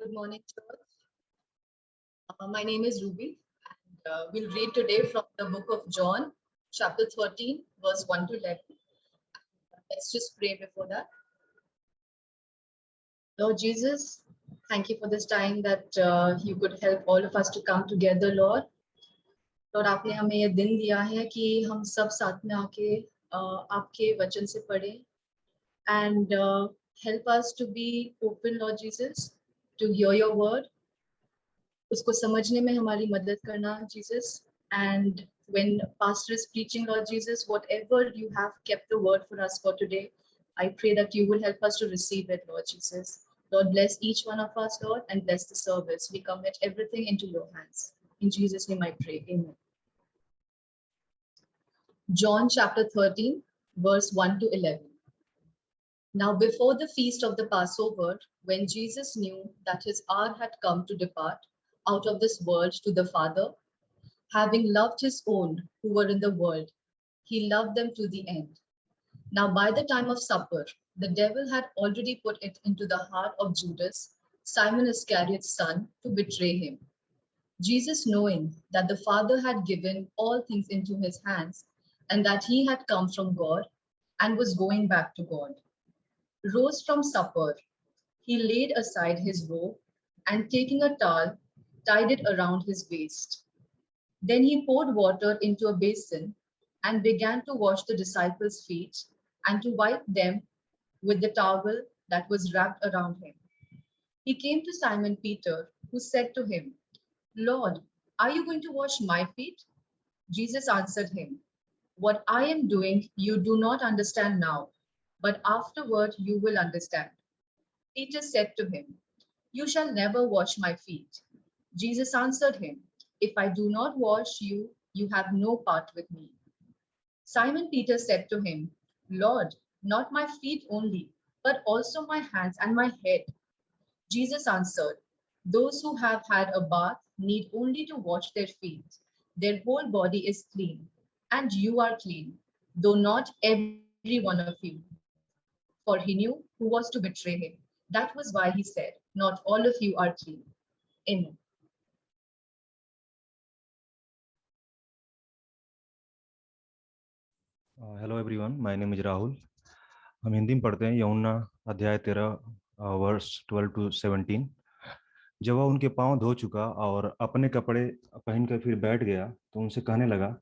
Good morning, church. My name is Ruby. We'll read today from the book of John, chapter 13, verse 1 to 11. Let's just pray before that. Lord Jesus, thank you for this time that you could help all of us to come together, Lord. Lord, आपने हमें ये दिन दिया है कि हम सब साथ में आके आपके वचन से पढ़ें and help us to be open, Lord Jesus, to hear your word. उसको समझने में हमारी मदद करना, Jesus. And when pastor is preaching, Lord Jesus, whatever you have kept the word for us for today, I pray that you will help us to receive it, Lord Jesus. Lord, bless each one of us, Lord, and bless the service. We commit everything into your hands. In Jesus' name I pray. Amen. John chapter 13, verse 1 to 11. Now before the feast of the Passover, when Jesus knew that his hour had come to depart out of this world to the Father, having loved his own who were in the world, he loved them to the end. Now by the time of supper, the devil had already put it into the heart of Judas, Simon Iscariot's son, to betray him. Jesus, knowing that the Father had given all things into his hands, and that he had come from God and was going back to God, rose from supper. He laid aside his robe and taking a towel, tied it around his waist. Then he poured water into a basin and began to wash the disciples' feet and to wipe them with the towel that was wrapped around him. He came to Simon Peter, who said to him, Lord, are you going to wash my feet? Jesus answered him, What I am doing you do not understand now, but afterward you will understand. Peter said to him, You shall never wash my feet. Jesus answered him, If I do not wash you, you have no part with me. Simon Peter said to him, Lord, not my feet only, but also my hands and my head. Jesus answered, Those who have had a bath need only to wash their feet. Their whole body is clean, and you are clean, though not every one of you. For he knew who was to betray him. That was why he said, Not all of you are clean. Amen. Hello everyone, my name is Rahul. हम हिंदी में पढ़ते हैं यूहन्ना अध्याय 13 verse 12 to 17। जब वह उनके पांव धो चुका और अपने कपड़े पहनकर फिर बैठ गया तो उनसे कहने लगा,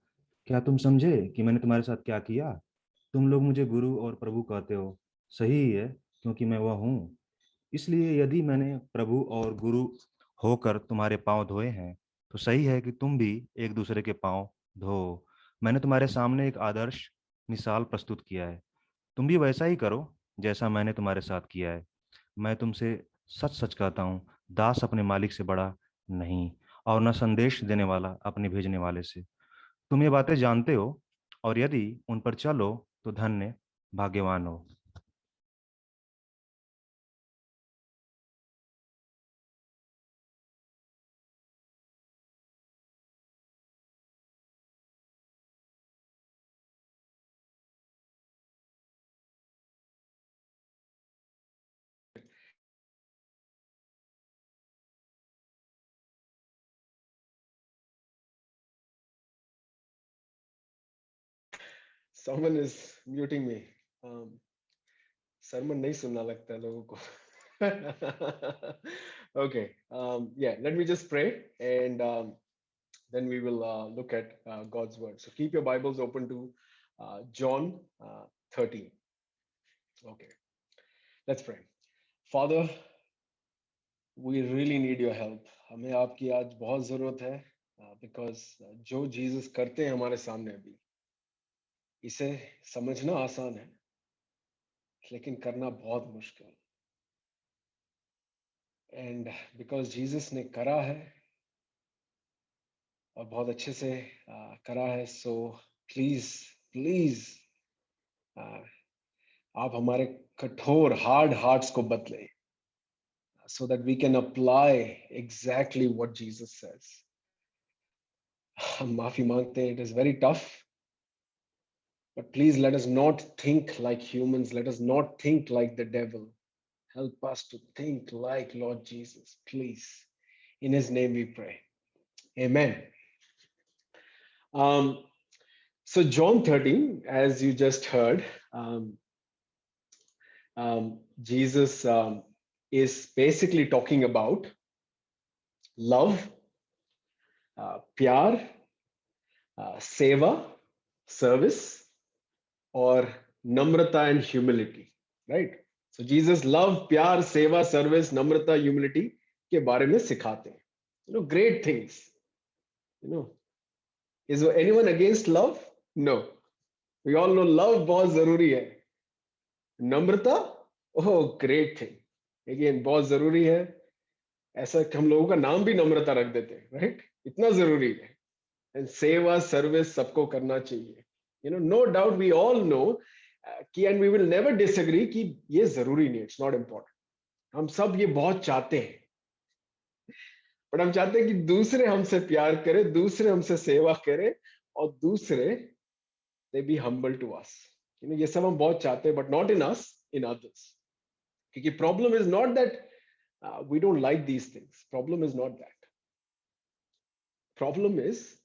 क्या तुम समझे कि मैंने तुम्हारे साथ क्या किया? तुम लोग मुझे गुरु और प्रभु कहते हो, सही ही है, क्योंकि मैं वह हूँ। इसलिए यदि मैंने प्रभु और गुरु होकर तुम्हारे पांव धोए हैं तो सही है कि तुम भी एक दूसरे के पांव धो। मैंने तुम्हारे सामने एक आदर्श मिसाल प्रस्तुत किया है, तुम भी वैसा ही करो जैसा मैंने तुम्हारे साथ किया है। मैं तुमसे सच सच कहता हूँ, दास अपने मालिक से बड़ा नहीं, और न संदेश देने वाला अपने भेजने वाले से। तुम ये बातें जानते हो, और यदि उन पर चलो तो धन्य भाग्यवान हो। Someone is muting me. Sermon नहीं सुनना लगता है लोगों को. Okay. Yeah, let me just pray and then we will look at God's word. So keep your Bibles open to John 13. Okay. Let's pray. Father, we really need your help. हमें आपकी आज बहुत जरूरत है because जो Jesus करते हैं हमारे सामने अभी, इसे समझना आसान है लेकिन करना बहुत मुश्किल। एंड बिकॉज जीसस ने करा है और बहुत अच्छे से करा है, सो प्लीज प्लीज आप हमारे कठोर हार्ड हार्ट्स को बदले so that we can apply exactly what Jesus says. हम माफी मांगते हैं, it is very tough, but please let us not think like humans, let us not think like the devil, Help us to think like Lord Jesus, please. In his name we pray. Amen. Um, so John 13, as you just heard, Jesus is basically talking about love, प्यार, seva, service, or namrata and humility, right? So Jesus love, प्यार, seva, service, namrata, humility के बारे में सिखाते हैं. You know, great things. You know, is anyone against love? No. We all know love बहुत जरूरी है. नम्रता, oh great thing. Again बहुत जरूरी है. ऐसा कि हम लोगों का नाम भी नम्रता रख देते हैं, right? इतना जरूरी है. And सेवा सर्विस सबको करना चाहिए. You know, no doubt we all know कि and we will never disagree कि ये जरूरी नहीं, it's not important. हम सब ये बहुत चाहते हैं, बट हम चाहते हैं कि दूसरे हमसे प्यार करें, दूसरे हमसे सेवा करें, और दूसरे they be humble to us. You know, ये सब हम बहुत चाहते हैं, but not in us, in others. क्योंकि problem is not that we don't like these things. Problem is not that. Problem is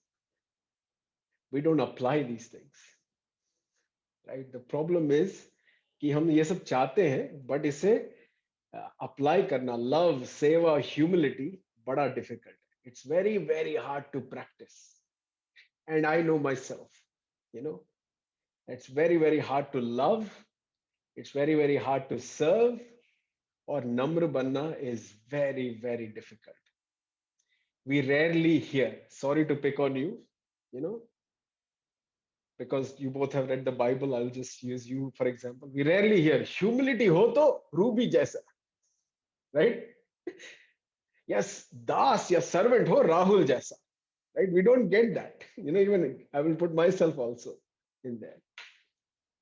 we don't apply these things. Right? The problem is कि हम ये सब चाहते हैं, but इसे apply करना, love, सेवा, humility बड़ा difficult है. It's very, very hard to practice. And I know myself, you know, it's very, very hard to love. It's very, very hard to serve. और नम्र बनना is very, very difficult. We rarely hear, sorry to pick on you, you know, because you both have read the Bible, I'll just use you for example. We rarely hear humility ho to Ruby jaisa, right? Yes, das ya servant ho Rahul jaisa, right? We don't get that. You know, even I will put myself also in there.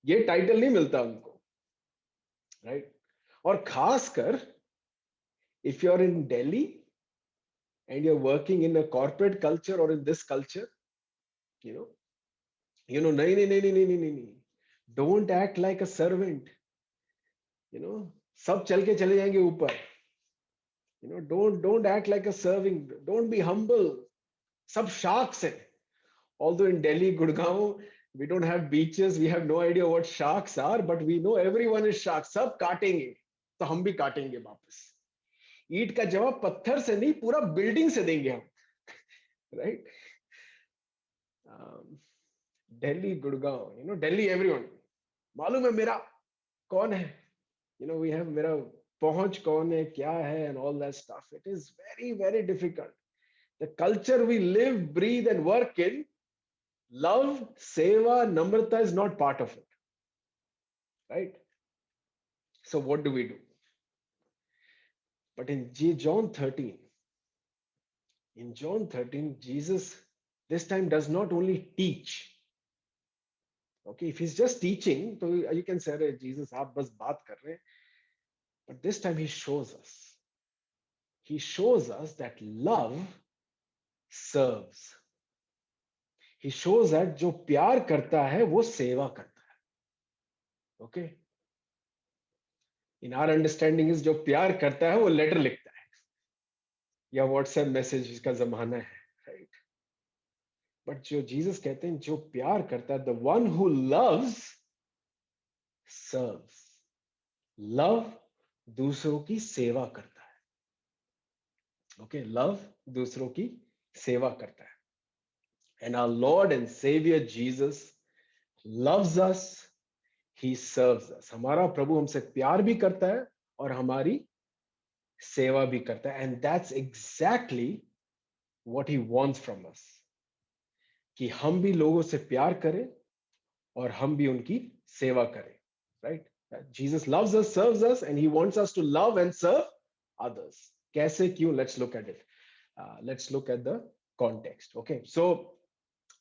ये title नहीं मिलता हमको, right? और खासकर if you're in Delhi and you're working in a corporate culture or in this culture, you know, नहीं, don't act like a servant. You know, सब चल के चले जाएंगे ऊपर. You know, don't act like a serving. Don't be humble. सब sharks हैं. Although in Delhi, Gurgaon, we don't have beaches, we have no idea what sharks are, but we know everyone is sharks. सब काटेंगे, तो हम भी काटेंगे वापस. ईंट का जवाब पत्थर से नहीं, पूरा बिल्डिंग से देंगे हम, right? Delhi, Gurgaon, you know, Delhi, everyone. मालूम है मेरा कौन है? You know, we have मेरा पहुंच कौन है, क्या है, and all that stuff. It is very, very difficult. The culture we live, breathe, and work in, love, seva, namrata is not part of it, right? So what do we do? But in John 13, Jesus this time does not only teach. Okay, if he's just teaching, so you can say, Jesus, aap bas baat kar rahe. But this time he shows us. He shows us that love serves. He shows that जो प्यार करता है वो सेवा करता है. Okay? In our understanding is जो प्यार करता है वो लेटर लिखता है या व्हाट्सएप मैसेज का जमाना है, right? But जो जीसस कहते हैं जो प्यार करता है, the one who loves serves. Love दूसरों की सेवा करता है. Okay, love दूसरों की सेवा करता है. And our Lord and Savior Jesus loves us. He serves us. हमारा प्रभु हमसे प्यार भी करता है और हमारी सेवा भी करता है. And that's exactly what he wants from us. कि हम भी लोगों से प्यार करें और हम भी उनकी सेवा करें. Right? Jesus loves us, serves us, and he wants us to love and serve others. कैसे क्यों? Let's look at it. Let's look at the context. Okay. So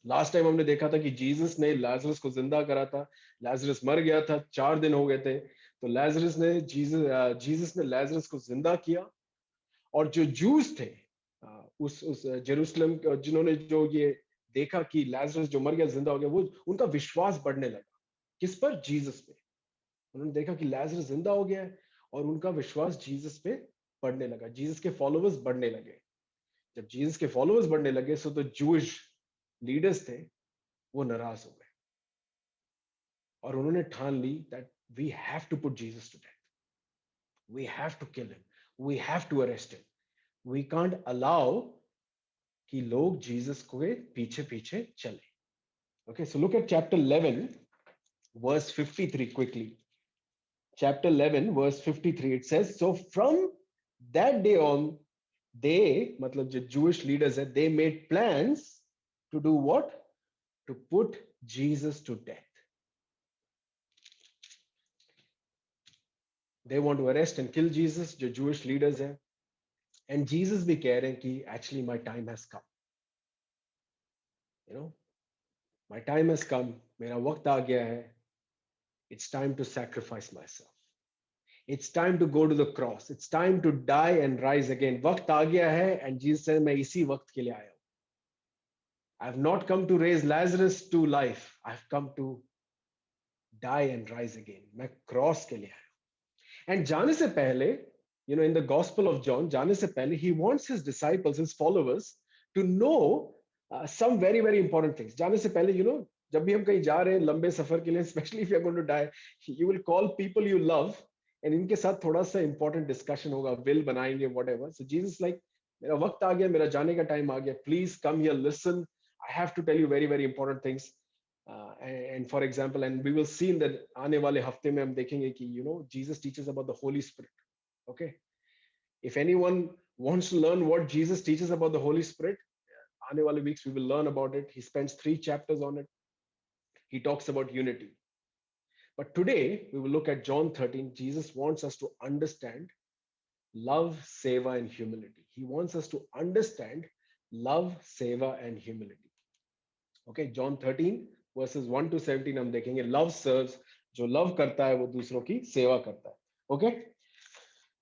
last time हमने देखा था कि जीसस ने लाजरस को जिंदा करा था. लाजरस मर गया था, 4 दिन हो गए थे, तो जीसस ने लाजरस को जिंदा किया. और जो जूस थे उस जेरूशलेम, जिन्होंने जो ये देखा कि लाजरस जो मर गया जिंदा हो गया, वो उनका विश्वास बढ़ने लगा. किस पर? जीसस पे. उन्होंने देखा कि लाजरस जिंदा हो गया है और उनका विश्वास जीसस पे बढ़ने लगा, जीसस के फॉलोअर्स बढ़ने लगे। जब जीसस के फॉलोअर्स बढ़ने लगे सो तो जूइश लीडर्स थे वो नाराज हो गए और उन्होंने ठान ली that we have to put Jesus to death, we have to kill him, we have to arrest him, we can't allow कि लोग जीसस को पीछे पीछे चले। Okay, so look at chapter 11 verse 53 quickly. Chapter 11 verse 53, it says, so from that day on, they, matlab jo Jewish leaders hai, they made plans to do what? To put Jesus to death. They want to arrest and kill Jesus, jo Jewish leaders hai. And Jesus bhi keh rahe hain ki actually my time has come. You know, my time has come, mera waqt aa gaya hai. It's time to sacrifice myself. It's time to go to the cross. It's time to die and rise again. वक्त आ गया है, and Jesus said, मैं इसी वक्त के लिए आया हूँ. I have not come to raise Lazarus to life. I have come to die and rise again. मैं क्रॉस के लिए आया हूँ. And जाने से पहले, you know, in the Gospel of John, जाने से पहले, he wants his disciples, his followers, to know some very, very important things. जाने से पहले, you know, जब भी हम कहीं जा रहे हैं लंबे सफर के लिए, especially if you are going to die, you will call people you love. And इनके साथ थोड़ा सा इंपॉर्टेंट डिस्कशन होगा, विल बनाएंगे, व्हाटएवर. सो जीसस लाइक, मेरा वक्त आ गया, मेरा जाने का टाइम आ गया, please come here, listen, I have to tell you very very important things. And for example, and we will see in the आने वाले हफ्ते में हम देखेंगे कि you know Jesus teaches about the Holy Spirit. Okay, if anyone wants to learn what Jesus teaches about the Holy Spirit, आने वाले weeks we will learn about it. He spends 3 chapters on it. He talks about unity. But today we will look at John 13. Jesus wants us to understand love, seva, and humility. He wants us to understand love, seva, and humility. Okay, John 13 verses 1 to 17 हम देखेंगे. Love serves. जो love करता है वो दूसरों की सेवा करता है. Okay,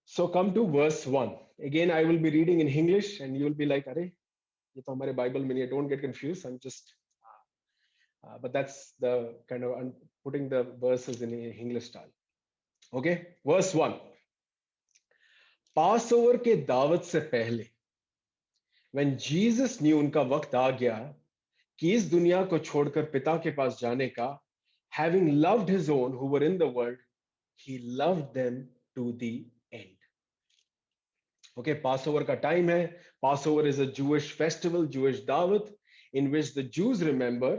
so come to verse 1. Again I will be reading in English and you will be like, अरे ये तो हमारे बाइबल में नहीं है. Don't get confused. I'm just but that's the kind of putting the verses in English style. Okay, verse 1. Passover के दावत से पहले, when Jesus knew उनका वक्त आ गया कि इस दुनिया को छोड़कर पिता के पास जाने का, having loved his own who were in the world, he loved them to the end. Okay, Passover का time है. Passover is a Jewish festival, Jewish दावत, in which the Jews remember,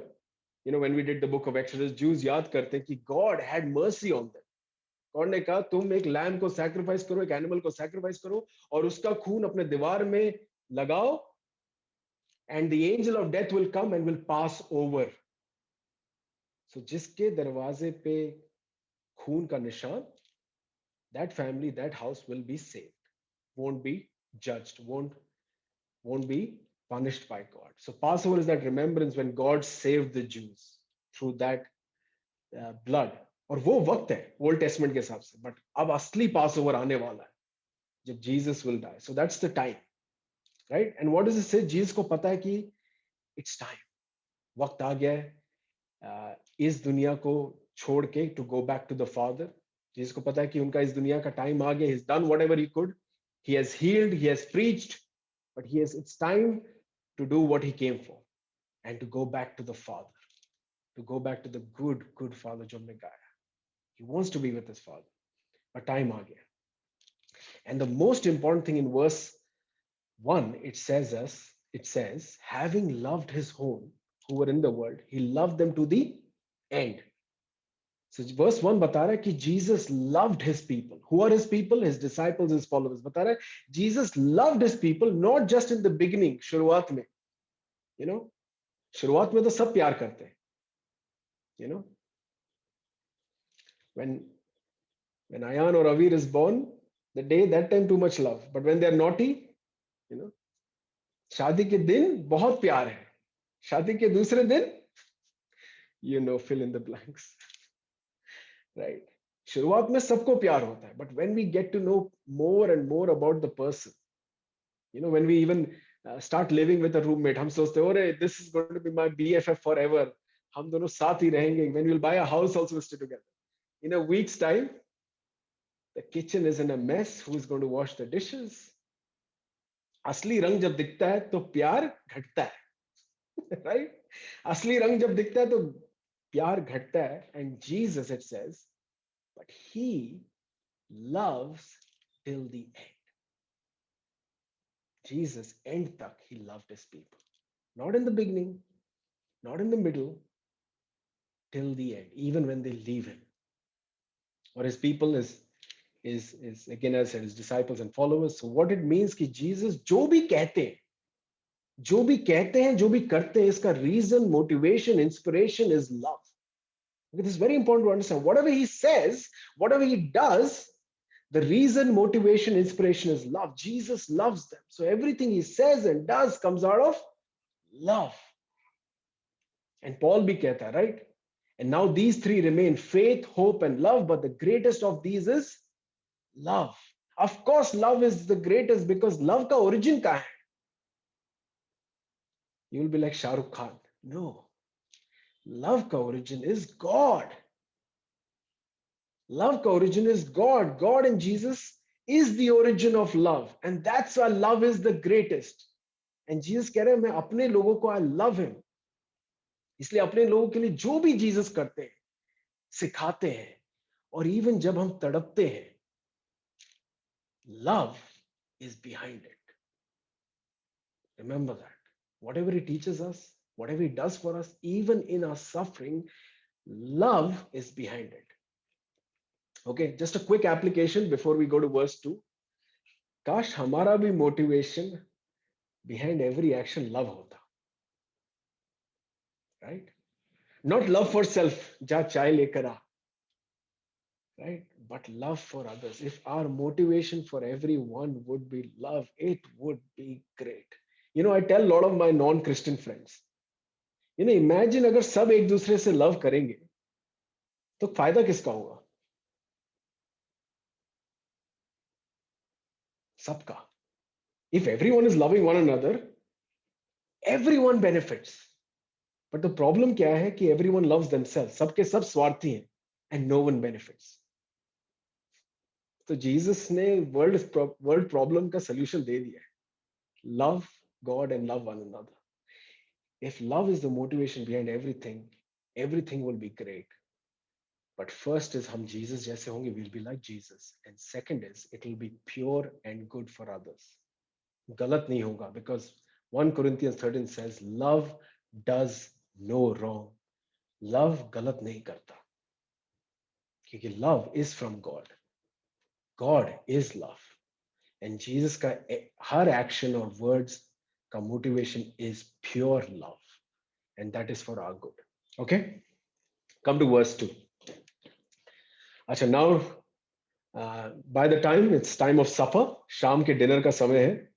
you know, when we did the book of Exodus, Jews याद करते हैं कि God had mercy on them. God ने कहा तुम एक लैम को सैक्रिफाइस करो, एक एनिमल को सैक्रिफाइस करो और उसका खून अपने दीवार में लगाओ, and the angel of death will come and will pass over. So जिसके दरवाजे पे खून का निशान, that family, that house will be saved, won't be judged, won't be punished by God. So Passover is that remembrance when God saved the Jews through that blood. और वो वक्त है ओल्ड टेस्टमेंट के हिसाब से, बट अब असली Passover आने वाला है जब Jesus will die. So that's the time, right? And what does it say? Jesus को पता है कि इट्स टाइम, वक्त आ गया है इस दुनिया को छोड़ के to go back to the Father. Jesus को पता है कि उनका इस दुनिया का टाइम आ गया. He has done whatever he could, he has healed, he has preached, but he has, it's time to do what he came for and to go back to the Father, to go back to the good Father जो हमने गाया. He wants to be with his father. But time aa gaya. And the most important thing in verse 1, it says, having loved his own who were in the world, he loved them to the end. So verse 1 bata raha hai ki Jesus loved his people. Who are his people? His disciples, his followers. Bata raha hai Jesus loved his people, not just in the beginning, shuruaat mein. You know, shuruaat mein to sab pyar karte hain. You know, when Ayan or Avir is born, the day, that time too much love. But when they're naughty, you know, शादी के दिन बहुत प्यार है, शादी के दूसरे दिन, you know, fill in the blanks, right? शुरुआत में सबको प्यार होता है, but when we get to know more and more about the person, you know, when we even start living with a roommate, हम सोचते हैं, अरे this is going to be my BFF forever, हम दोनों साथ ही रहेंगे. When we'll buy a house also, we'll stay together. In a week's time, The kitchen is in a mess. Who's going to wash the dishes? असली रंग जब दिखता है तो प्यार घटता है, right? असली रंग जब दिखता है तो प्यार घटता है. And Jesus, it says, but he loves till the end. Jesus, end tak, he loved his people. Not in the beginning, not in the middle, till the end, even when they leave him. Or his people is again, as I said, his disciples and followers. So what it means कि Jesus जो भी कहते हैं, जो भी करते हैं, इसका reason, motivation, inspiration is love. It is very important to understand. Whatever he says, whatever he does, the reason, motivation, inspiration is love. Jesus loves them. So everything he says and does comes out of love. And Paul bhi kehta hai, right? And now these three remain: faith, hope, and love. But the greatest of these is love. Of course, love is the greatest because love ka origin kahan hai? You will be like Shah Rukh Khan. No. Love ka origin is God. Love ka origin is God. God and Jesus is the origin of love. And that's why love is the greatest. And Jesus कह रहे हैं, मैं अपने लोगों को, I love him. इसलिए अपने लोगों के लिए जो भी जीसस करते हैं, सिखाते हैं, और इवन जब हम तड़पते हैं, love is behind it. Remember that. Whatever he teaches us, whatever he does for us, even in our suffering, love is behind it. Okay, just a quick application before we go to verse 2. काश हमारा भी motivation behind every action love hota. Right? Not love for self, ja chai lekar aa. Right? But love for others. If our motivation for everyone would be love, it would be great. You know, I tell a lot of my non-Christian friends, you know, imagine अगर सब एक दूसरे से love करेंगे, तो फायदा किसका होगा? सबका. If everyone is loving one another, everyone benefits. But the problem क्या है कि everyone loves themselves. सबके सब स्वार्थी हैं, and no one benefits. तो जीसस ने वर्ल्ड प्रॉब्लम का सॉल्यूशन दे दिया है. Love God and love one another. If love is the motivation behind everything, everything will be great. But first is हम Jesus जैसे होंगे, we'll be like Jesus. And second is it will be pure and good for others. गलत नहीं होगा, because 1 Corinthians 13 says love does no wrong. Love गलत नहीं करता, क्योंकि love is from God. God is love. And Jesus का हर action or words का motivation is pure love. And that is for our good. Okay? Come to verse 2. अच्छा, now by the time it's time of supper, शाम के dinner का समय है.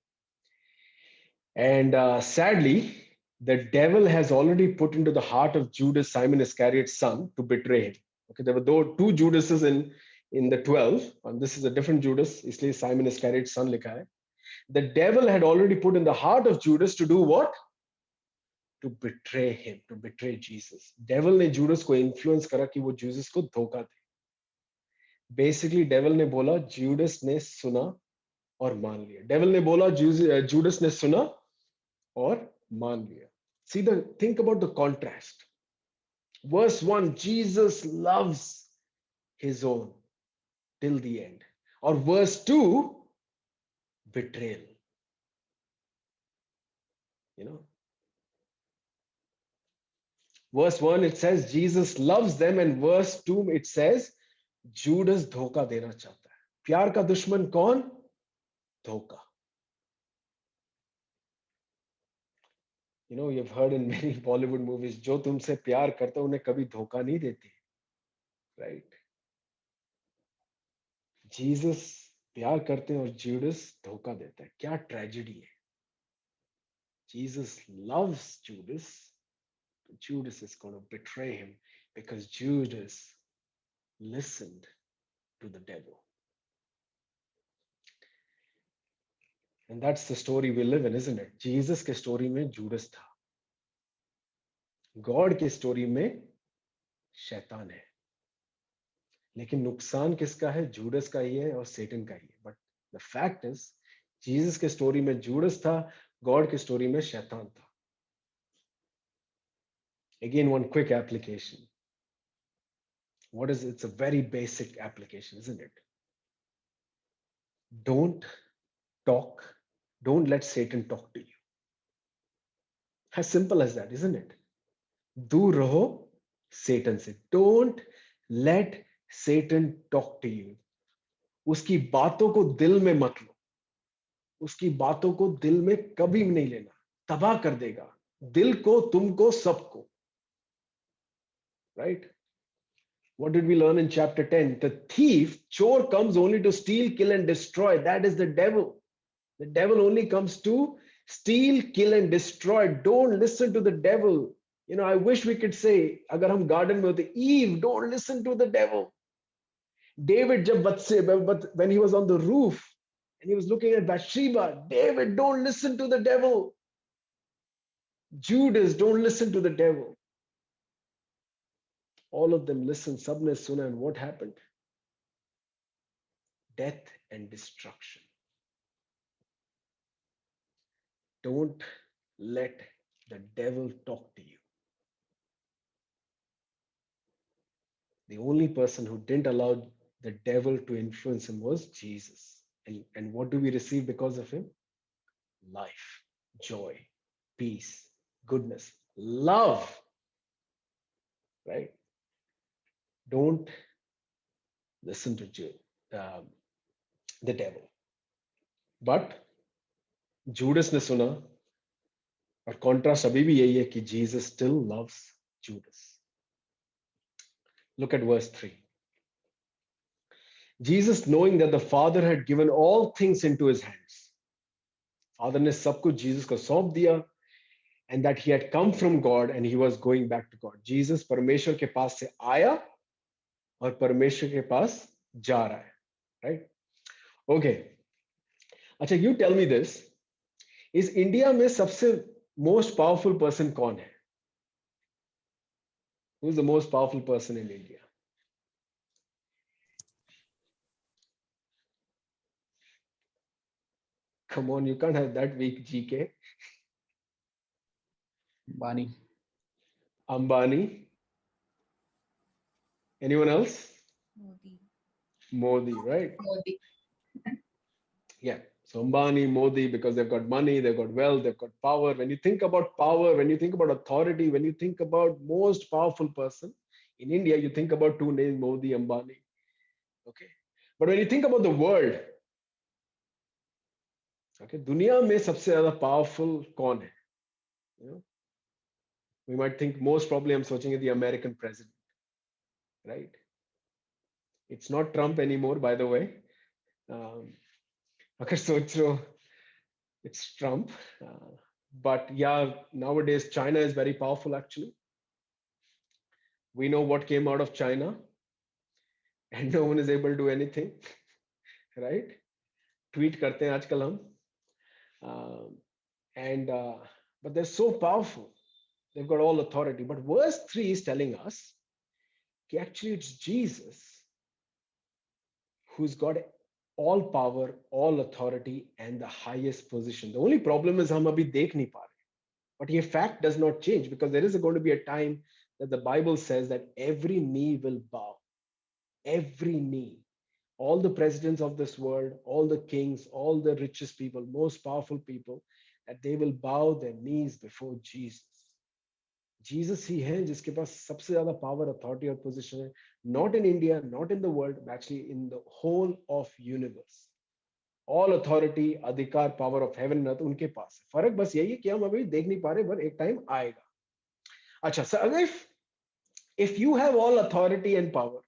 And sadly, the devil has already put into the heart of Judas, Simon Iscariot's son, to betray him. Okay, there were two Judases in the 12, and this is a different Judas, इसलिए Simon Iscariot's son लिखा है. The devil had already put in the heart of Judas to do what? To betray him, to betray Jesus. Devil ने Judas को influence करा कि वो Jesus को धोखा दे. Basically, devil ने बोला, Judas ने सुना और मान लिया. Devil ने बोला, Judas ने सुना और मान लिया. Think about the contrast. Verse 1, Jesus loves his own till the end. Or verse 2, betrayal. You know, verse 1 it says Jesus loves them, and verse 2 it says Judas धोखा देना चाहता है. प्यार का दुश्मन कौन? धोखा. You know, you've heard in many Bollywood movies, जो तुमसे प्यार करता है उन्हें कभी धोखा नहीं देती. Right? Jesus प्यार करते हैं और Judas धोखा देता है. क्या ट्रेजेडी है. Jesus loves Judas, but Judas is going to betray him because Judas listened to the devil. And that's the story we live in, isn't it? Jesus के story में Judas था. God के story में शैतान है. लेकिन नुकसान किसका है? जूडस का ही है और सेटन का ही है. But the fact is Jesus के स्टोरी में जूडस था, गॉड के स्टोरी में शैतान था. Again, one quick application. What is it's a very basic application, isn't it? Don't talk, don't let Satan talk to you. As simple as that, isn't it? दूर रहो Satan से. Don't let Satan talk to you. उसकी बातों को दिल में मत लो. उसकी बातों को दिल में कभी नहीं लेना. तबाह कर देगा दिल को, तुमको, सबको. Right? What did we learn in chapter 10? The thief, chore, comes only to steal, kill, and destroy. That is the devil. The devil only comes to steal, kill, and destroy. Don't listen to the devil. You know, I wish we could say, agar hum garden mein hote, Eve, don't listen to the devil. David, when he was on the roof and he was looking at Bathsheba, David, don't listen to the devil. Judas, don't listen to the devil. All of them listened, sabne suna, and what happened? Death and destruction. Don't let the devil talk to you. The only person who didn't allow the devil to influence him was Jesus. And what do we receive because of him? Life, joy, peace, goodness, love. Right? Don't listen to the devil. But Judas ने सुना, और contrast अभी भी यही है कि Jesus still loves Judas. Look at verse 3. Jesus, knowing that the Father had given all things into his hands, Father ने सब कुछ Jesus को सौंप दिया, and that he had come from God and he was going back to God. Jesus परमेश्वर के पास से आया और परमेश्वर के पास जा रहा है. Right? Okay. अच्छा, you tell me this. इस इंडिया में सबसे most powerful person कौन है? Who is the most powerful person in India? Come on, you can't have that weak GK. Ambani. Anyone else? Modi, right? Modi. Yeah. So Ambani, Modi, because they've got money, they've got wealth, they've got power. When you think about power, when you think about authority, when you think about most powerful person in India, you think about two names, Modi, Ambani. Okay. But when you think about the world, okay, दुनिया में सबसे ज़्यादा powerful कौन है? You know, we might think most probably I'm searching the American president, right? It's not Trump anymore, by the way. अगर सोच रहे हो, it's Trump. But yeah, nowadays China is very powerful actually. We know what came out of China and no one is able to do anything, right? Tweet karte hain aajkal hum. But they're so powerful. They've got all authority. But verse 3 is telling us that actually it's Jesus who's got all power, all authority, and the highest position. The only problem is hum abhi dekh nahi pa rahe. But your fact does not change, because there is going to be a time that the Bible says that every knee will bow. Every knee. All the presidents of this world, all the kings, all the richest people, most powerful people, that they will bow their knees before Jesus. Jesus ही है जिसके पास सबसे ज़्यादा power, authority और position है. Not in India, not in the world, but actually in the whole of universe. All authority, अधिकार, power of heaven and earth उनके पास है. फर्क बस यही है कि हम अभी देख नहीं पा रहे, पर एक टाइम आएगा. अच्छा, so if you have all authority and power,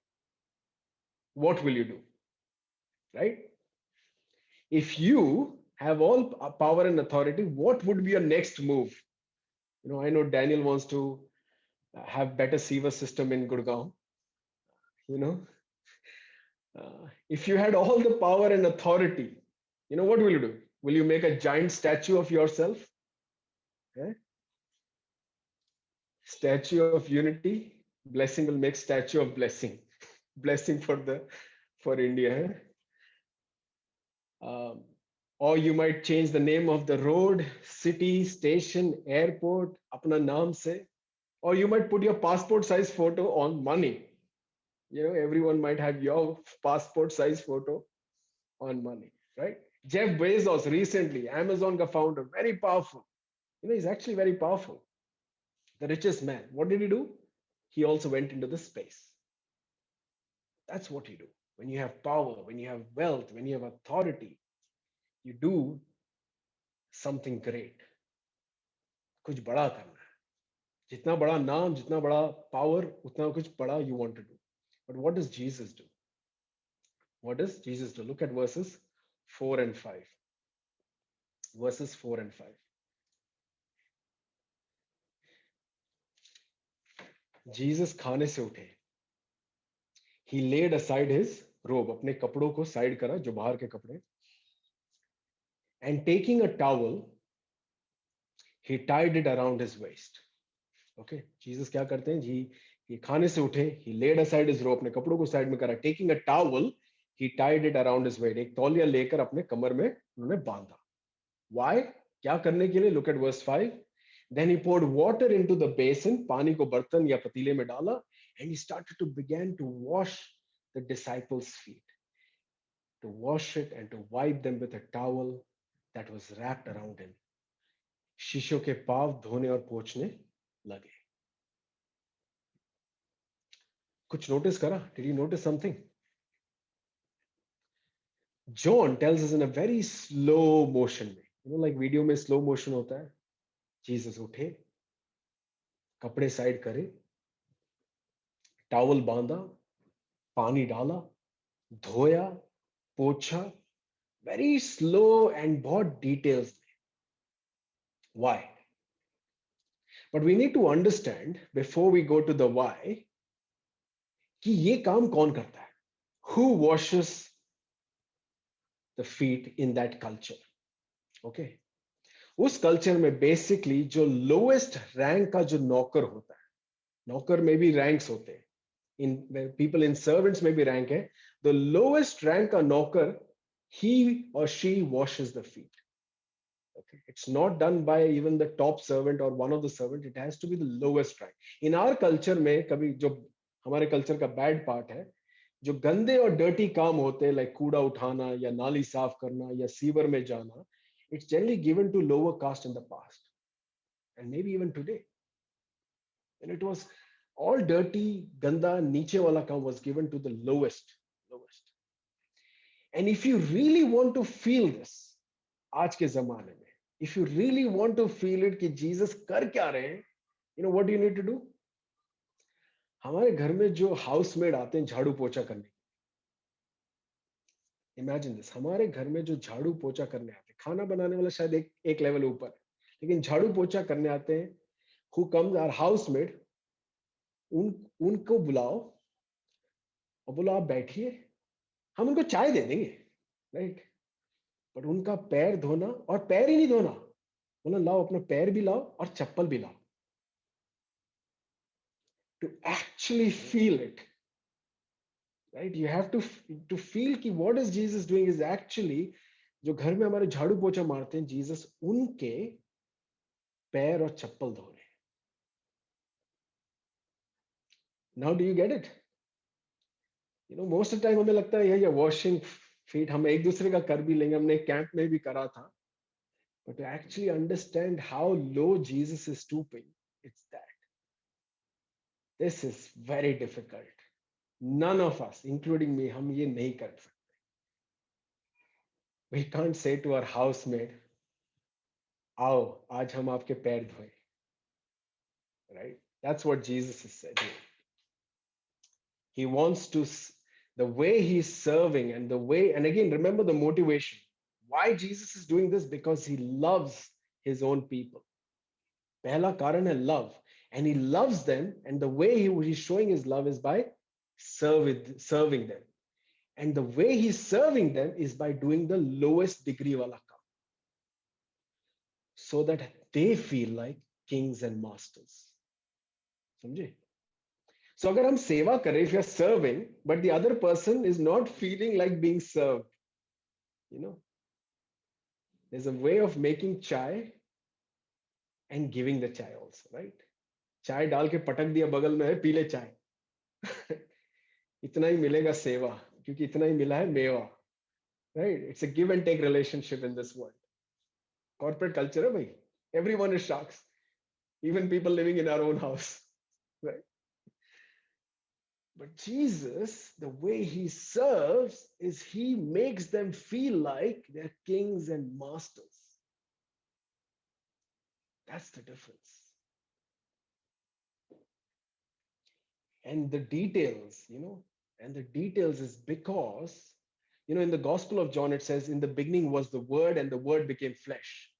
what will you do? Right? If you have all power and authority, what would be your next move? You know, I know Daniel wants to have better sewer system in Gurgaon. You know, if you had all the power and authority, you know, what will you do? Will you make a giant statue of yourself? Okay. Statue of unity, blessing will make statue of blessing. blessing for India. Or you might change the name of the road, city, station, airport, apna naam se. Or you might put your passport size photo on money. Everyone might have your passport size photo on money, right? Jeff Bezos recently, Amazon ka founder, very powerful. He's actually very powerful. The richest man. What did he do? He also went into the space. That's what you do. When you have power, when you have wealth, when you have authority, you do something great. कुछ बड़ा करना है. जितना बड़ा नाम, जितना बड़ा power, उतना कुछ बड़ा you want to do. But what does Jesus do? What does Jesus do? Look at verses 4 and 5. Verses 4 and 5. Jesus खाने से उठे. He laid aside his robe. अपने कपड़ों को साइड करा, जो बाहर के कपड़े. And taking a towel, he tied it around his waist. Okay, Jesus क्या करते हैं? ये खाने से उठे, he laid aside his robe, अपने कपड़ों को साइड में करा. Taking a towel, he tied it around his waist. एक तौलिया लेकर अपने कमर में उन्होंने बांधा. Why? क्या करने के लिए? Look at verse 5. Then he poured water into the basin, पानी को बर्तन या पतीले में डाला, and he started to begin to wash the disciples' feet, to wash it and to wipe them with a towel that was wrapped around him. शिष्यों के पांव धोने और पोंछने लगे. कुछ नोटिस करा? Did you notice something? John tells us in a very slow motion way. Like video में slow motion होता है. Jesus उठे, कपड़े साइड करे, टॉवल बांधा, पानी डाला, धोया, पोछा, very slow and बहुत details. Why? But we need to understand before we go to the why कि ये काम कौन करता है? Who washes the feet in that culture? Okay. उस कल्चर में बेसिकली जो लोएस्ट रैंक का जो नौकर होता है, नौकर में भी रैंक्स होते हैं, इन पीपल इन सर्वेंट्स में भी रैंक है. द लोएस्ट रैंक का नौकर, he or she washes the feet. Okay, it's not done by even the top servant or one of the servant. It has to be the lowest rank. In our culture में कभी जो हमारे culture का bad part है, जो गंदे और dirty काम होते हैं, लाइक कूड़ा उठाना या नाली साफ करना या सीवर में जाना, it's generally given to lower caste in the past and maybe even today. And it was all dirty, ganda, niche wala kaam was given to the lowest. And if you really want to feel this, आज के ज़माने में, if you really want to feel it कि Jesus कर क्या रहे हैं, what do you need to do? हमारे घर में जो हाउसमेड आते हैं झाड़ू पोछा करने, इमेजिन दिस, हमारे घर में जो झाड़ू पोछा करने आते हैं, खाना बनाने वाला शायद एक लेवल ऊपर है, लेकिन झाड़ू पोछा करने आते हैं, who comes our housemaid, उनको बुलाओ और बोलो आप बैठिए, हम उनको चाय दे देंगे, राइट? बट उनका पैर धोना, और पैर ही नहीं धोना, बोला लाओ अपना पैर भी लाओ और चप्पल भी लाओ. To actually feel it, right? You have to feel कि what is Jesus doing is actually, जो घर में हमारे झाड़ू पोछा मारते हैं, जीसस उनके पैर और चप्पल धो रहे हैं. Now do you get it? Most of the time हमें लगता है ये washing feet हम एक दूसरे का कर भी लेंगे, हमने कैंप में भी करा था. But to actually understand how low Jesus is stooping, it's that. This is very difficult. None of us, including me, हम ये नहीं कर सकते. We can't say to our housemaid, आओ आज हम आपके पैर धोए. Right? That's what Jesus is saying. He wants to, the way he's serving and the way, and again, remember the motivation. Why Jesus is doing this? Because he loves his own people. पहला कारण है love. And he loves them, and the way he's showing his love is by serving them. And the way he's serving them is by doing the lowest degree wala kaam, so that they feel like kings and masters. समझे? So अगर हम सेवा करें, if you're serving, but the other person is not feeling like being served, you know, there's a way of making chai and giving the chai also, right? चाय डाल के पटक दिया बगल में है, पी ले चाय. इतना ही मिलेगा सेवा, क्योंकि इतना ही मिला है मेवा, right? It's a give and take relationship in this world. Corporate culture है भाई. Everyone is sharks, even people living in our own house, right? But Jesus, the way he serves is he makes them feel like they're kings and masters. That's the difference. And the details, and the details is because, in the Gospel of John, it says, in the beginning was the Word, and the Word became flesh.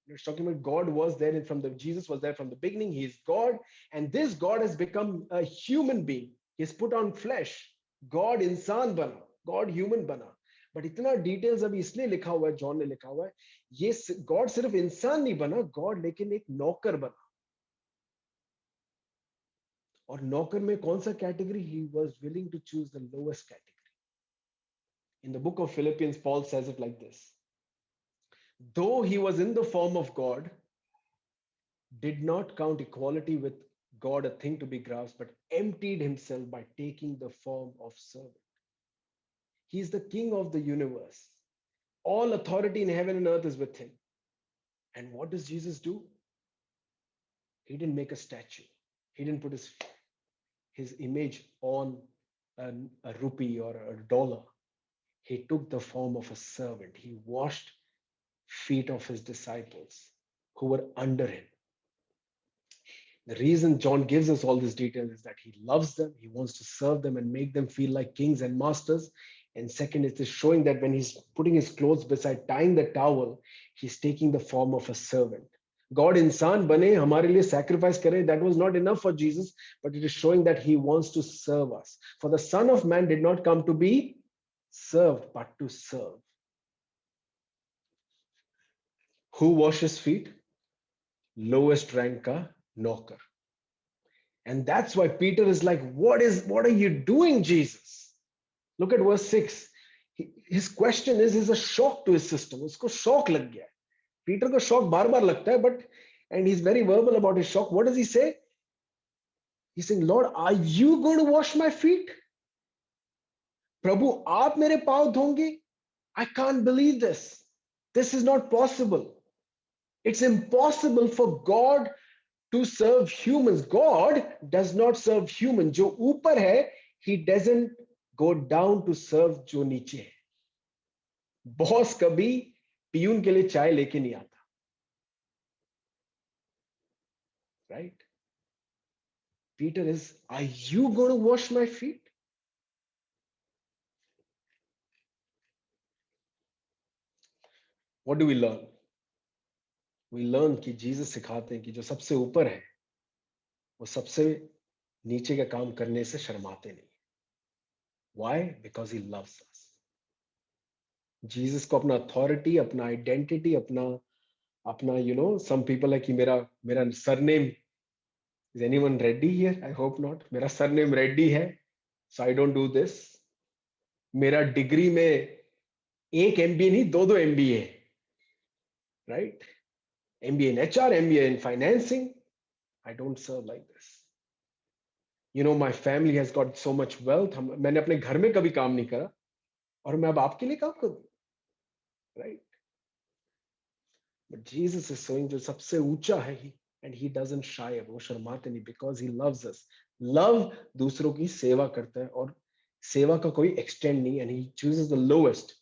It's talking about God was there, and Jesus was there from the beginning. He is God, and this God has become a human being. He's put on flesh. God इंसान बना, God human बना. But इतना details अभी इसलिए लिखा हुआ है, John ने लिखा हुआ है, ये God सिर्फ इंसान नहीं बना, God लेकिन एक नौकर बना. और नौकर में कौन सा category? He was willing to choose the lowest category. In the book of Philippians, Paul says it like this: though he was in the form of God, did not count equality with God a thing to be grasped, but emptied himself by taking the form of servant. He is the king of the universe. All authority in heaven and earth is with him. And what does Jesus do? He didn't make a statue. He didn't put his image on a rupee or a dollar. He took the form of a servant. He washed feet of his disciples who were under him. The reason John gives us all this detail is that he loves them. He wants to serve them and make them feel like kings and masters. And second, it is showing that when he's putting his clothes beside tying the towel, he's taking the form of a servant. God इंसान बने हमारे लिए sacrifice करे, that was not enough for Jesus, but it is showing that he wants to serve us. For the Son of Man did not come to be served, but to serve. Who washes feet? Lowest rank ka नौकर. And that's why Peter is like, what are you doing, Jesus? Look at verse 6. His question is a shock to his system. Usko shock lag gaya. Peter ko shock bar lagta hai, and he's very verbal about his shock. What does he say? He's saying, Lord, are you going to wash my feet? Prabhu, aap mere pav dhonge? I can't believe this. This is not possible. It's impossible for God to serve humans. God does not serve humans. जो ऊपर है, he doesn't go down to serve जो नीचे है. Boss कभी peon के लिए चाय लेके नहीं आता. Right? Peter is, are you going to wash my feet? What do we learn? We learn कि Jesus सिखाते हैं कि जो सबसे ऊपर है, वो सबसे नीचे का काम करने से शर्माते नहीं. Why? Because he loves us. Jesus को अपना authority, अपना identity, अपना some people like कि मेरा surname, is anyone Reddy here? I hope not. मेरा surname Reddy है, so I don't do this. मेरा degree में एक MBA नहीं, दो MBA, right? MBA in HR, MBA in financing. I don't serve like this. My family has got so much wealth. मैंने अपने घर में कभी काम नहीं करा, और मैं अब आपके लिए काम करूं, right? But Jesus is showing जो सबसे ऊंचा है, and he doesn't shy away, वो शर्माते नहीं, because he loves us. Love दूसरों की सेवा करता है, और सेवा का कोई extent नहीं, and he chooses the lowest.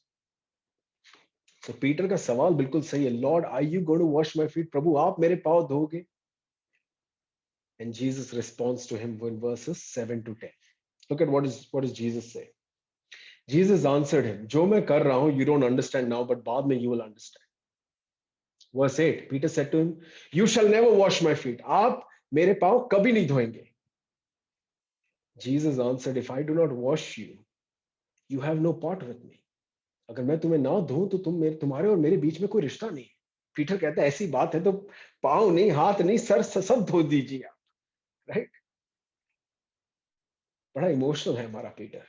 So Peter का सवाल बिल्कुल सही है. Lord, are you going to wash my feet? प्रभु, आप मेरे पाँव धोगे? And Jesus responds to him in verses 7 to 10. Look at what does Jesus say? Jesus answered him, जो मैं कर रहा हूं, you don't understand now, but बाद में you will understand. Verse 8, Peter said to him, you shall never wash my feet. आप मेरे पाँव कभी नहीं धोएंगे. Jesus answered, if I do not wash you, you have no part with me. अगर मैं तुम्हें ना धोऊं तो तुम्हारे और मेरे बीच में कोई रिश्ता नहीं. पीटर कहता है ऐसी बात है तो पाँव नहीं, हाथ नहीं, सर सब धो दीजिए आप, right? बड़ा इमोशनल है हमारा Peter,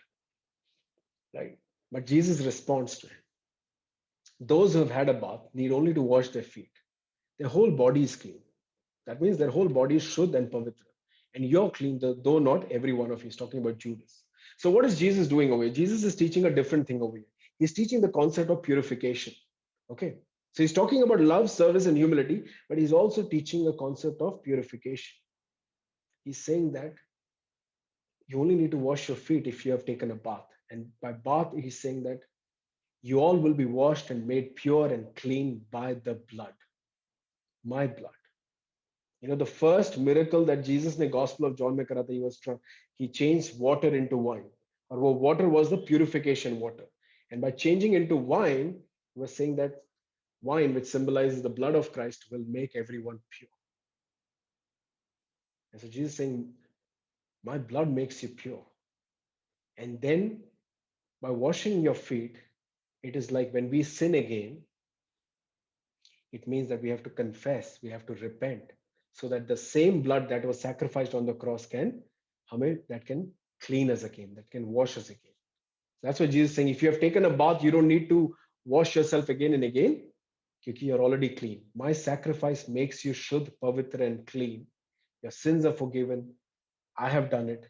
right? But Jesus responds to him. Those who have had a bath need only to wash their feet. Their whole body is clean. That means their whole body is shuddh and pavitra. And you're clean, though not every one of you. He's talking about Judas. So what is Jesus doing over here? Jesus is teaching a different thing over here. He's teaching the concept of purification. Okay. So he's talking about love, service, and humility, but he's also teaching a concept of purification. He's saying that you only need to wash your feet if you have taken a bath. And by bath, he's saying that you all will be washed and made pure and clean by the blood, my blood. You know, the first miracle that Jesus in the Gospel of John mein kara tha, he changed water into wine. Or water was the purification water. And by changing into wine, he was saying that wine, which symbolizes the blood of Christ, will make everyone pure. And so Jesus is saying, my blood makes you pure. And then by washing your feet, it is like when we sin again, it means that we have to confess, we have to repent, so that the same blood that was sacrificed on the cross can clean us again, that can wash us again. That's what Jesus is saying. If you have taken a bath, you don't need to wash yourself again and again, because you're already clean. My sacrifice makes you shuddh, pavitra, and clean. Your sins are forgiven. I have done it.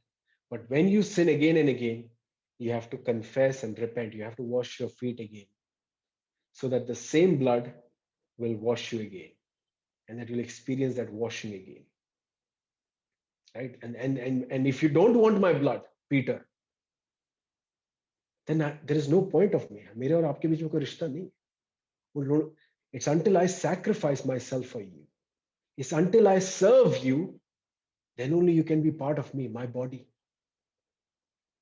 But when you sin again and again, you have to confess and repent. You have to wash your feet again, so that the same blood will wash you again, and that you'll experience that washing again. Right? And if you don't want my blood, Peter, then there is no point of me. मेरे और आपके बीच में कोई रिश्ता नहीं. It's until I sacrifice myself for you. It's until I serve you, then only you can be part of me, my body.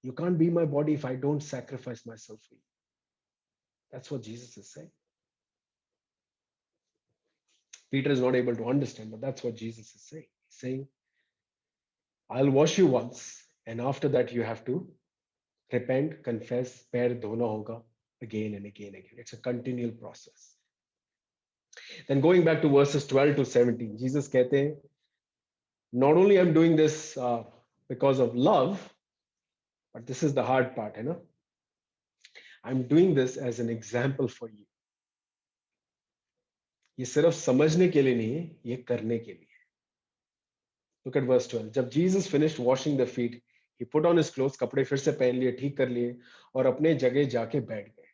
You can't be my body if I don't sacrifice myself for you. That's what Jesus is saying. Peter is not able to understand, but that's what Jesus is saying. He's saying, I'll wash you once, and after that you have to repent, confess, पैर धोना होगा again and again and again. It's a continual process. Then going back to verses 12 to 17, Jesus कहते हैं, not only I'm doing this because of love, but this is the hard part, you know. I'm doing this as an example for you. ये सिर्फ समझने के लिए नहीं है, ये करने के लिए. Look at verse 12. जब Jesus finished washing the feet, he put on his clothes, कपड़े फिर से पहन लिए, ठीक कर लिए, और अपने जगह जाके बैठ गए.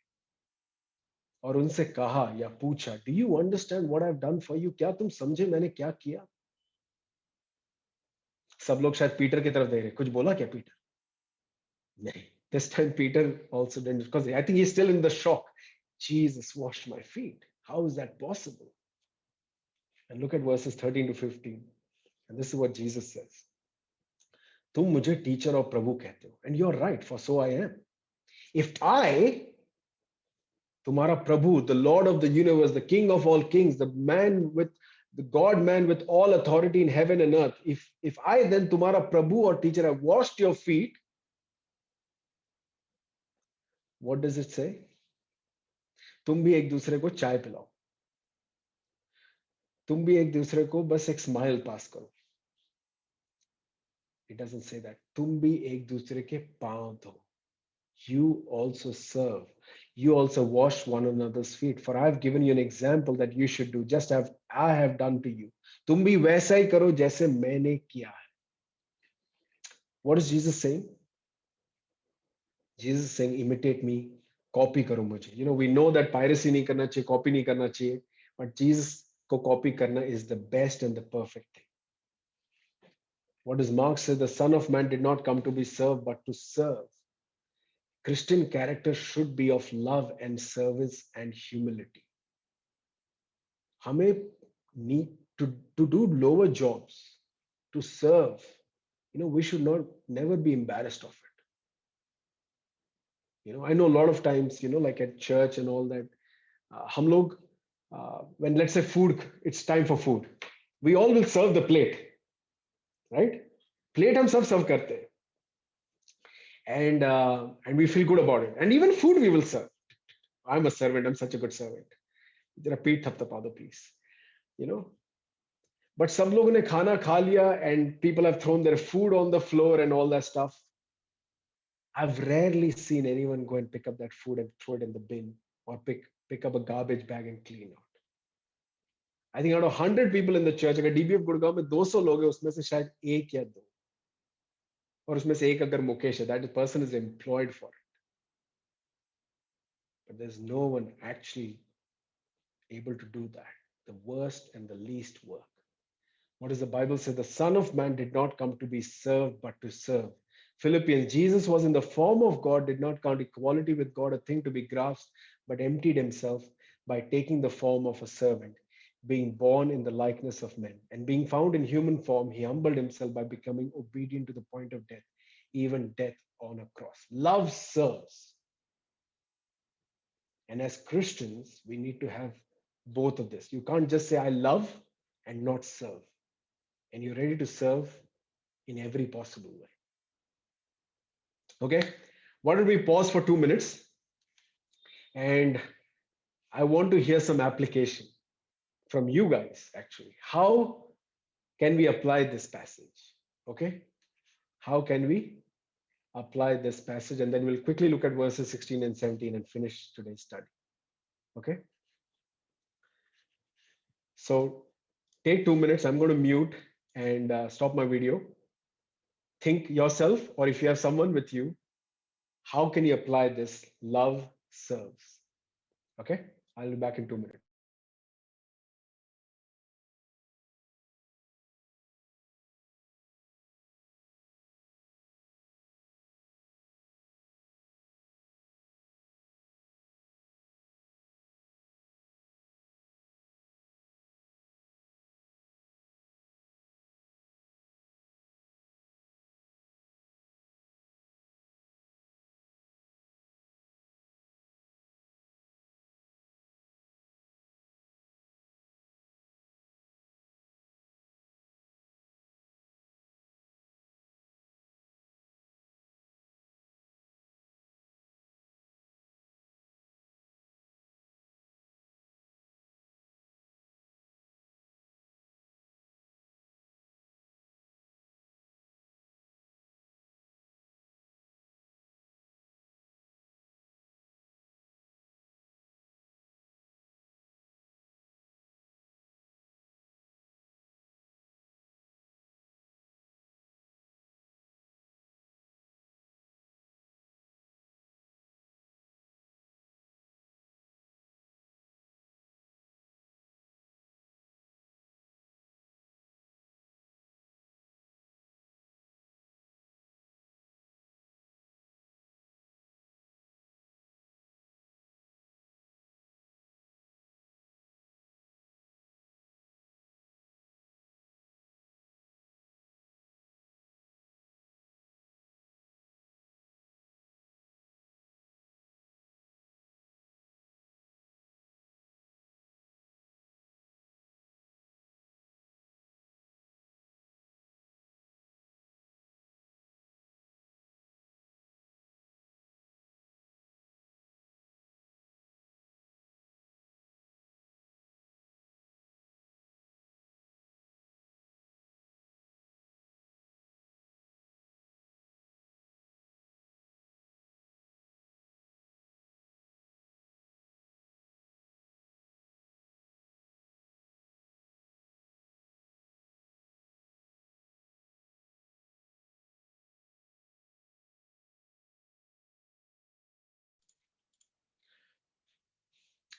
और उनसे कहा या पूछा, Do you understand what I've done for you? क्या तुम समझे मैंने क्या किया? सब लोग शायद पीटर की तरफ देख रहे, कुछ बोला क्या पीटर? नहीं. This time Peter also didn't, because I think he's still in the shock. Jesus washed my feet. How is that possible? And look at verses 13 to 15. And this is what Jesus says. तुम मुझे teacher और प्रभु कहते हो. And you're right, for so I am. If I, तुम्हारा प्रभु, the Lord of the universe, the King of all kings, the God man with all authority in heaven and earth, if I then तुम्हारा प्रभु और teacher have washed your feet, what does it say? तुम भी एक दूसरे को चाय पिलाओ. तुम भी एक दूसरे को बस एक स्माइल पास करो. It doesn't say that. तुम भी एक दूसरे के पांव धो. You also serve. You also wash one another's feet. For I have given you an example that you should do, just as I have done to you. तुम भी वैसा ही करो जैसे मैंने किया है. What is Jesus saying? Jesus is saying, imitate me, copy करो मुझे. You know, we know that piracy नहीं करना चाहिए, copy नहीं करना चाहिए, but Jesus को copy करना is the best and the perfect thing. What does Marx say? The Son of Man did not come to be served, but to serve. Christian character should be of love and service and humility. हमें need to do lower jobs, to serve. You know, we should never be embarrassed of it. You know, I know a lot of times, you know, like at church and all that, हम लोग, when let's say food, it's time for food, we all will serve the plate, right? Plate हम सब serve करते हैं. And we feel good about it. And even food we will serve. I'm a servant. I'm such a good servant. Jara peet thapthapa do, please. You know. But some लोगों ने खाना खा लिया and people have thrown their food on the floor and all that stuff. I've rarely seen anyone go and pick up that food and throw it in the bin or pick up a garbage bag and clean out. I think out of 100 people in the church, अगर DBF Gurgaon में 200 लोग हैं उसमें से शायद एक या दो, और उसमें से एक अगर मुकेश है, that person is employed for it, but there's no one actually able to do that. The worst and the least work. What does the Bible say? The Son of Man did not come to be served, but to serve. Philippians, Jesus was in the form of God, did not count equality with God a thing to be grasped, but emptied himself by taking the form of a servant, being born in the likeness of men. And being found in human form, he humbled himself by becoming obedient to the point of death, even death on a cross. Love serves. And as Christians, we need to have both of this. You can't just say, I love and not serve. And you're ready to serve in every possible way. Okay, why don't we pause for 2 minutes? And I want to hear some application from you guys actually. How can we apply this passage? Okay, how can we apply this passage? And then we'll quickly look at verses 16 and 17 and finish today's study. Okay, so take 2 minutes. I'm going to mute and stop my video. Think yourself, or if you have someone with you, how can you apply this? Love serves. Okay, I'll be back in 2 minutes.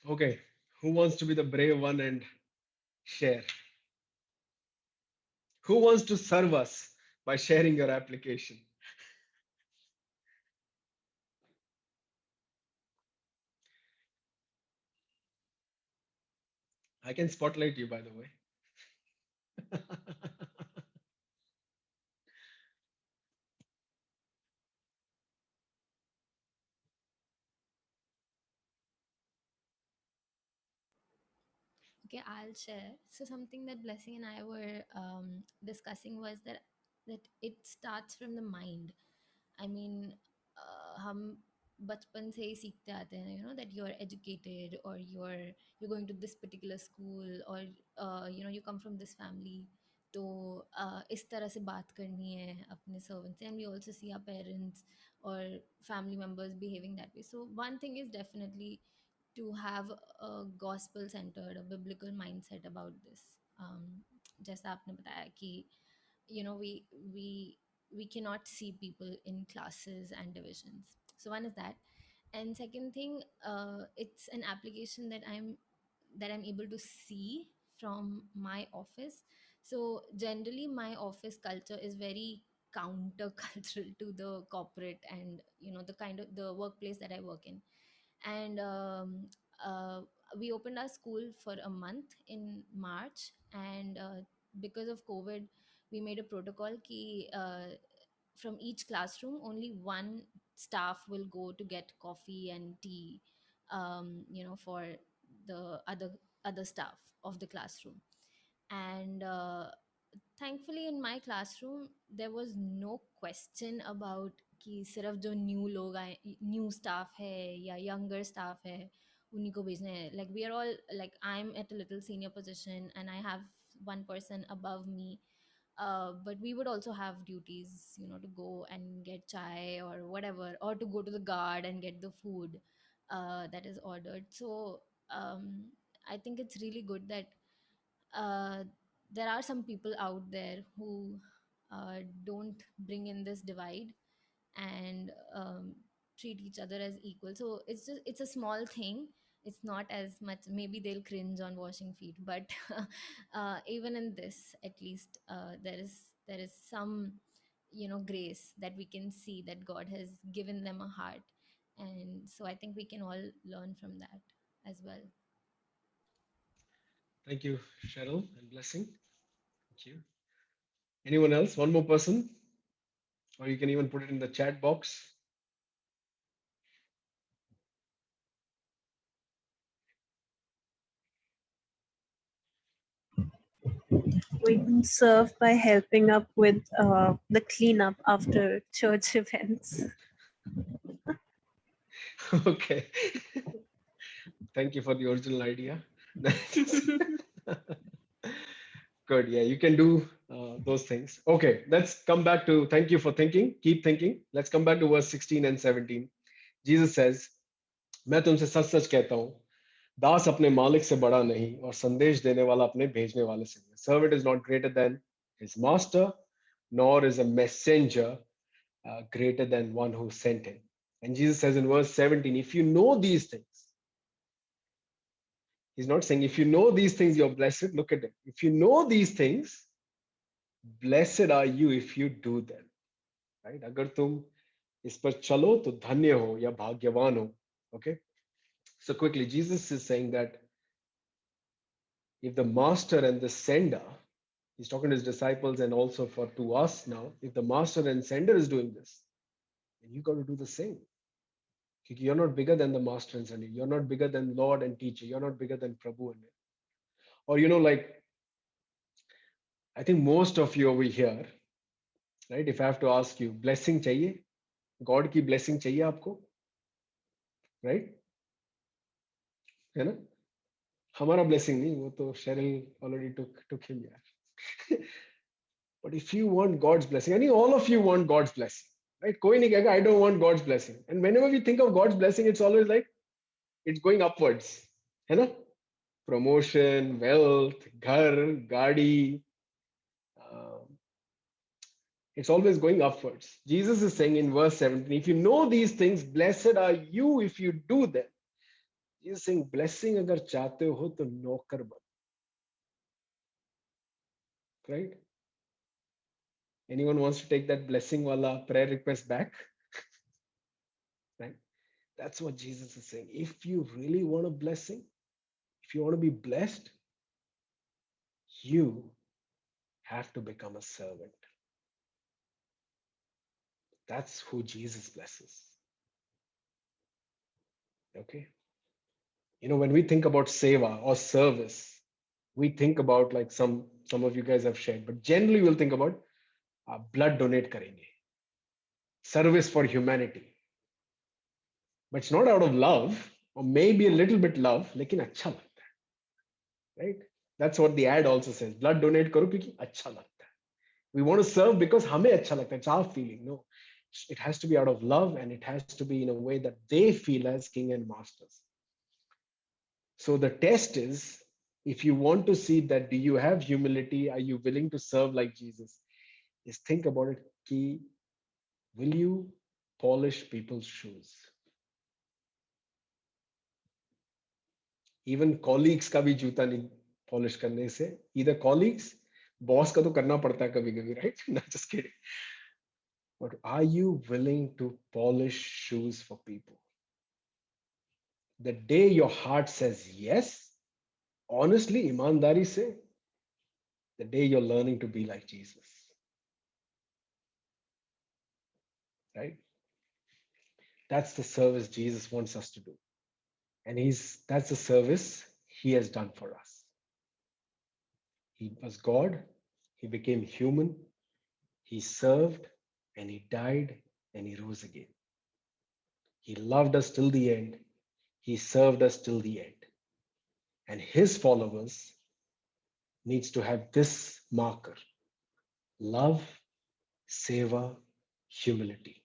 Okay, who wants to be the brave one and share? Who wants to serve us by sharing your application? I can spotlight you, by the way. Okay, I'll share. So something that Blessing and I were discussing was that it starts from the mind. I mean, हम बचपन से ही सीखते आते हैं, that you are educated, or you're going to this particular school, or you come from this family. तो इस तरह से बात करनी है अपने सर्वेंट से, and we also see our parents और family members behaving that way. So one thing is definitely to have a gospel centered, a biblical mindset about this. जैसा आपने बताया कि you know we we cannot see people in classes and divisions. So one is that, and second thing, it's an application that I'm able to see from my office. So generally my office culture is very countercultural to the corporate and the kind of the workplace that I work in. And uh, we opened our school for a month in March, and because of COVID we made a protocol ki from each classroom only one staff will go to get coffee and tea, for the other staff of the classroom. And thankfully in my classroom there was no question about कि सिर्फ जो new लोग आए, new staff है या younger staff है, उन्हीं को भेजना है. Like we are all, like I am at a little senior position and I have one person above me, but we would also have duties, to go and get chai or whatever, or to go to the guard and get the food that is ordered. So um, I think it's really good that uh, there are some people out there who don't bring in this divide and treat each other as equal. So it's a small thing. It's not as much, maybe they'll cringe on washing feet, but even in this, at least there is some grace that we can see that God has given them a heart. And so I think we can all learn from that as well. Thank you, Cheryl, and blessing. Thank you. Anyone else? One more person? Or you can even put it in the chat box. We can serve by helping up with the cleanup after church events. Okay. Thank you for the original idea. Good. Yeah, you can do those things. Okay, let's come back to thank you for thinking. Keep thinking. Let's come back to verse 16 and 17. Jesus says, मैं तुमसे सच सच कहता हूँ, दास अपने मालिक से बड़ा नहीं और संदेश देने वाला अपने भेजने वाले से नहीं. Servant is not greater than his master, nor is a messenger greater than one who sent him. And Jesus says in verse 17, if you know these things, he's not saying if you know these things, you're blessed. Look at it. If you know these things, blessed are you if you do them. Right? अगर तुम इस पर चलो तो धन्य हो या भाग्यवान हो. Okay. So quickly, Jesus is saying that if the master and the sender, he's talking to his disciples and also to us now, if the master and sender is doing this, then you got to do the same. You're not bigger than the master and sender. You're not bigger than Lord and teacher. You're not bigger than Prabhu and me. Or like I think most of you over here, right? If I have to ask you, blessing चाहिए? God की blessing चाहिए आपको? Right? है ना? हमारा blessing नहीं, वो तो Cheryl already took him यार. But if you want God's blessing, I think all of you want God's blessing, right? कोई नहीं कहेगा I don't want God's blessing. And whenever we think of God's blessing, it's always like it's going upwards, है ना? Promotion, wealth, घर, गाड़ी. It's always going upwards. Jesus is saying in verse 17, if you know these things, blessed are you if you do them. Jesus is saying, blessing agar chahte ho to नौकर बनो. Right? Anyone wants to take that blessing wala prayer request back? Right? That's what Jesus is saying. If you really want a blessing, if you want to be blessed, you have to become a servant. That's who Jesus blesses. Okay? When we think about seva or service, we think about like some of you guys have shared, but generally we'll think about blood donate karenge, service for humanity. But it's not out of love, or maybe a little bit love, lekin acha lagta hai, right? That's what the ad also says. Blood donate करो क्योंकि अच्छा लगता है. We want to serve because हमें अच्छा लगता है. It's our feeling. No, it has to be out of love, and it has to be in a way that they feel as king and masters. So the test is, if you want to see that, do you have humility? Are you willing to serve like Jesus? Is think about it. Ki, will you polish people's shoes? Even colleagues का भी जूता नहीं polish करने से. Either colleagues, boss का तो करना पड़ता है कभी-कभी, right? Not just kidding. But are you willing to polish shoes for people? The day your heart says yes, honestly, ईमानदारी से, the day you're learning to be like Jesus, right? That's the service Jesus wants us to do. And that's the service he has done for us. He was God, he became human, he served, and he died, and he rose again. He loved us till the end, he served us till the end. And his followers needs to have this marker: love, seva, humility.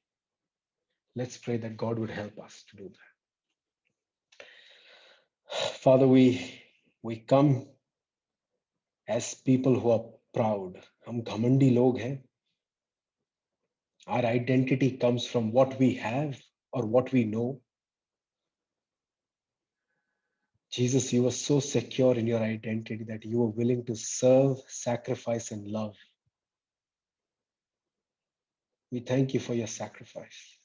Let's pray that God would help us to do that. Father, we come as people who are proud. हम घमंडी लोग हैं. Our identity comes from what we have or what we know. Jesus, you were so secure in your identity that you were willing to serve, sacrifice, and love. We thank you for your sacrifice.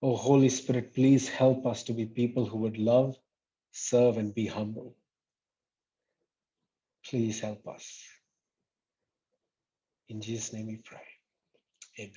Oh, Holy Spirit, please help us to be people who would love, serve, and be humble. Please help us. In Jesus' name we pray. Amen.